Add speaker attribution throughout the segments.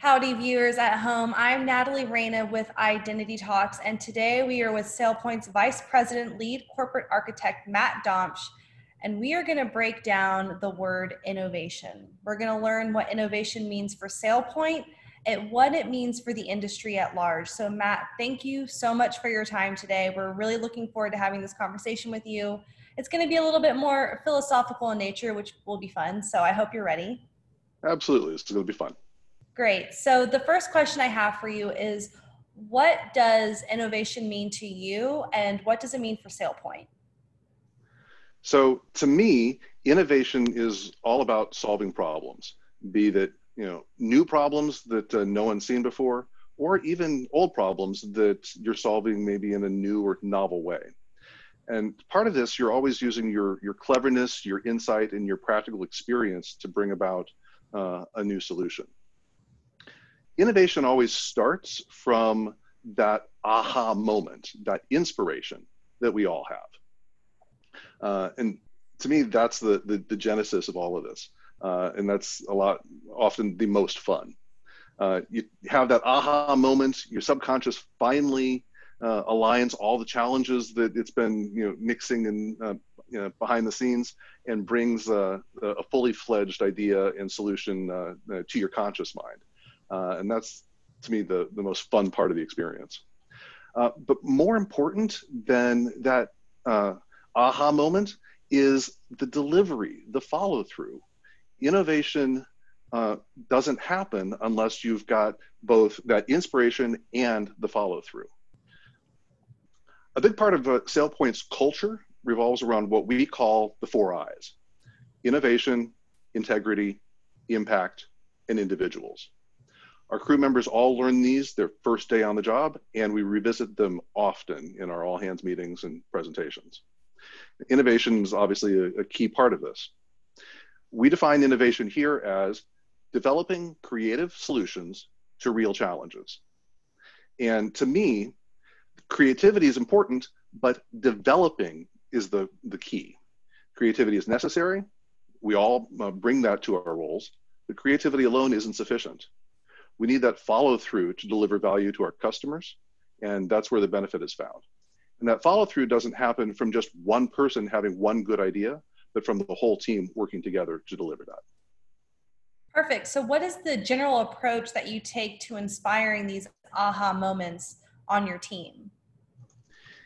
Speaker 1: Howdy viewers at home, I'm Natalie Reyna with Identity Talks, and today we are with SailPoint's Vice President, Lead Corporate Architect, Matt Domsch, and we are going to break down the word innovation. We're going to learn what innovation means for SailPoint and what it means for the industry at large. So Matt, thank you so much for your time today. We're really looking forward to having this conversation with you. It's going to be a little bit more philosophical in nature, which will be fun, so I hope you're ready.
Speaker 2: Absolutely, it's going to be fun.
Speaker 1: Great. So the first question I have for you is, what does innovation mean to you and what does it mean for SailPoint?
Speaker 2: So to me, innovation is all about solving problems, be that new problems that no one's seen before, or even old problems that you're solving maybe in a new or novel way. And part of this, you're always using your cleverness, your insight, and your practical experience to bring about a new solution. Innovation always starts from that aha moment, that inspiration that we all have. And to me, that's the genesis of all of this. And that's often the most fun. You have that aha moment, your subconscious finally aligns all the challenges that it's been mixing and behind the scenes and brings a fully fledged idea and solution to your conscious mind. And that's, to me, the most fun part of the experience. But more important than that aha moment is the delivery, the follow-through. Innovation doesn't happen unless you've got both that inspiration and the follow-through. A big part of SailPoint's culture revolves around what we call the 4 I's: innovation, integrity, impact, and individuals. Our crew members all learn these their first day on the job, and we revisit them often in our all-hands meetings and presentations. Innovation is obviously a key part of this. We define innovation here as developing creative solutions to real challenges. And to me, creativity is important, but developing is the key. Creativity is necessary. We all bring that to our roles, but creativity alone isn't sufficient. We need that follow-through to deliver value to our customers, and that's where the benefit is found. And that follow-through doesn't happen from just one person having one good idea, but from the whole team working together to deliver that.
Speaker 1: Perfect. So what is the general approach that you take to inspiring these aha moments on your team?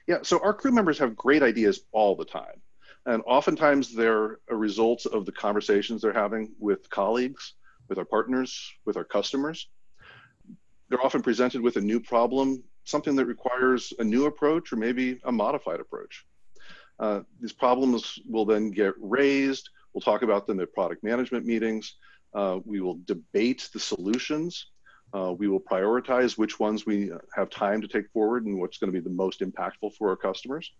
Speaker 2: Yeah, so our crew members have great ideas all the time. And oftentimes they're a result of the conversations they're having with colleagues, with our partners, with our customers. They're often presented with a new problem, something that requires a new approach or maybe a modified approach. These problems will then get raised. We'll talk about them at product management meetings. We will debate the solutions. We will prioritize which ones we have time to take forward and what's going to be the most impactful for our customers.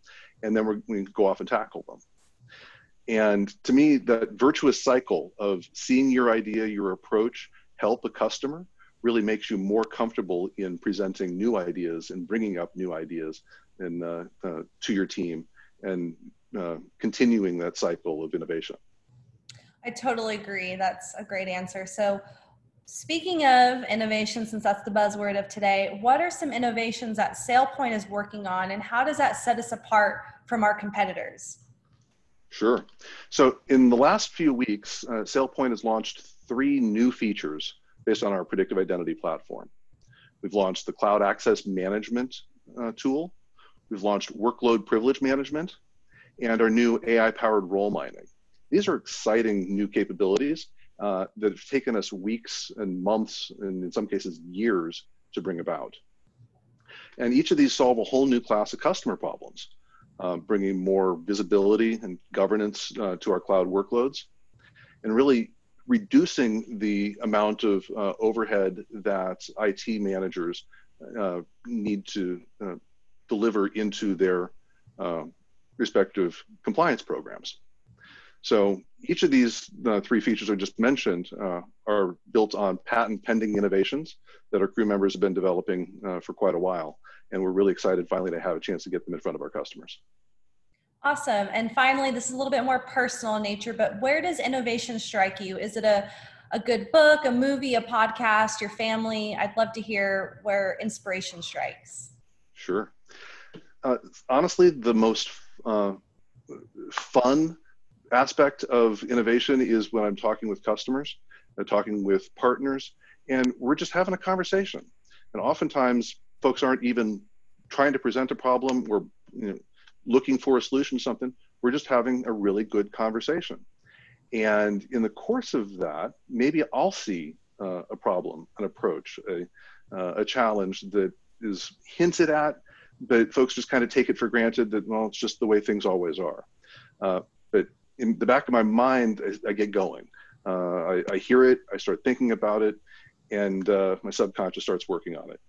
Speaker 2: And then we go off and tackle them. And to me, that virtuous cycle of seeing your idea, your approach, help a customer really makes you more comfortable in presenting new ideas and bringing up new ideas to your team and continuing that cycle of innovation.
Speaker 1: I totally agree. That's a great answer. So speaking of innovation, since that's the buzzword of today, what are some innovations that SailPoint is working on and how does that set us apart from our competitors?
Speaker 2: Sure. So in the last few weeks, SailPoint has launched 3 new features based on our predictive identity platform. We've launched the Cloud Access Management tool. We've launched Workload Privilege Management and our new AI-powered role mining. These are exciting new capabilities that have taken us weeks and months, and in some cases years, to bring about. And each of these solve a whole new class of customer problems, bringing more visibility and governance to our cloud workloads, and really reducing the amount of overhead that IT managers need to deliver into their respective compliance programs. So each of these 3 features I just mentioned are built on patent pending innovations that our crew members have been developing for quite a while. And we're really excited finally to have a chance to get them in front of our customers.
Speaker 1: Awesome. And finally, this is a little bit more personal in nature, but where does innovation strike you? Is it a a good book, a movie, a podcast, your family. I'd love to hear where inspiration strikes.
Speaker 2: Sure. Honestly, the most fun aspect of innovation is when I'm talking with customers, talking with partners, and we're just having a conversation. And oftentimes, folks aren't even trying to present a problem. We're looking for a solution to something. We're just having a really good conversation. And in the course of that, maybe I'll see a problem, an approach, a challenge that is hinted at, but folks just kind of take it for granted that, well, it's just the way things always are. But in the back of my mind, I get going. I hear it, I start thinking about it, and my subconscious starts working on it.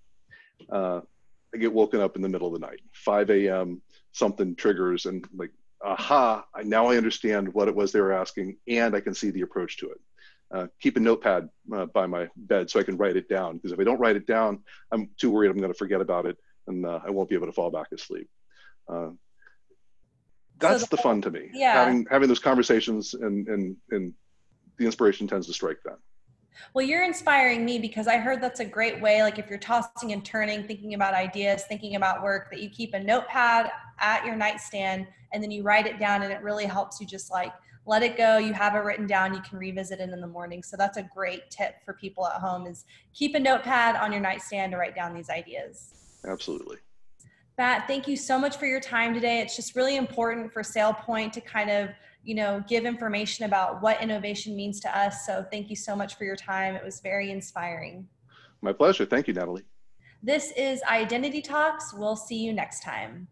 Speaker 2: I get woken up in the middle of the night, 5 a.m., something triggers, and like, aha, now I understand what it was they were asking, and I can see the approach to it. Keep a notepad by my bed so I can write it down, because if I don't write it down, I'm too worried I'm going to forget about it, and I won't be able to fall back asleep. That's the fun to me.
Speaker 1: Yeah.
Speaker 2: Having those conversations, and the inspiration tends to strike then.
Speaker 1: Well, you're inspiring me because I heard that's a great way, like if you're tossing and turning, thinking about ideas, thinking about work, that you keep a notepad at your nightstand and then you write it down, and it really helps you just like let it go. You have it written down, you can revisit it in the morning. So that's a great tip for people at home, is keep a notepad on your nightstand to write down these ideas.
Speaker 2: Absolutely.
Speaker 1: Matt, thank you so much for your time today. It's just really important for SailPoint to kind of, give information about what innovation means to us. So thank you so much for your time. It was very inspiring.
Speaker 2: My pleasure. Thank you, Natalie.
Speaker 1: This is Identity Talks. We'll see you next time.